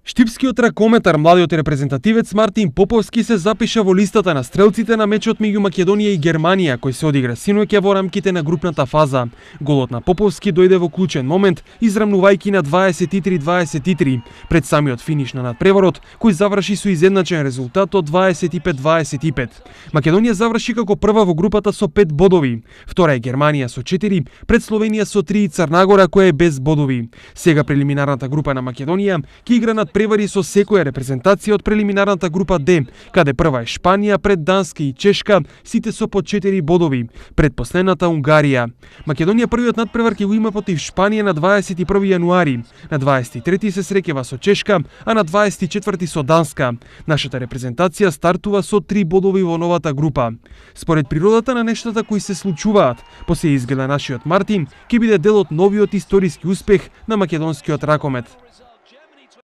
Штипскиот ракометар, младиот репрезентативец Мартин Поповски се запиша во листата на стрелците на мечот меѓу Македонија и Германија, кој се одигра синоќа во рамките на групната фаза. Голот на Поповски дојде во клучен момент, израмнувајќи на 23-23 пред самиот финиш на надпреварот, кој заврши со изедначен резултат од 25-25. Македонија заврши како прва во групата со 5 бодови. Втора е Германија со 4, пред Словенија со 3 и Црнагора која е без бодови. Сега прелиминарната група на Македонија ќе игра на превари со секоја репрезентација од прелиминарната група Д, каде прва е Шпанија пред Данска и Чешка, сите со по 4 бодови, пред последната Унгарија. Македонија првиот надпревар ќе го има против Шпанија на 21 јануари. На 23 се среќава со Чешка, а на 24 со Данска. Нашата репрезентација стартува со 3 бодови во новата група. Според природата на нештата кои се случуваат, после изгледа нашиот Мартин ќе биде дел од новиот историски успех на македонскиот ракомет.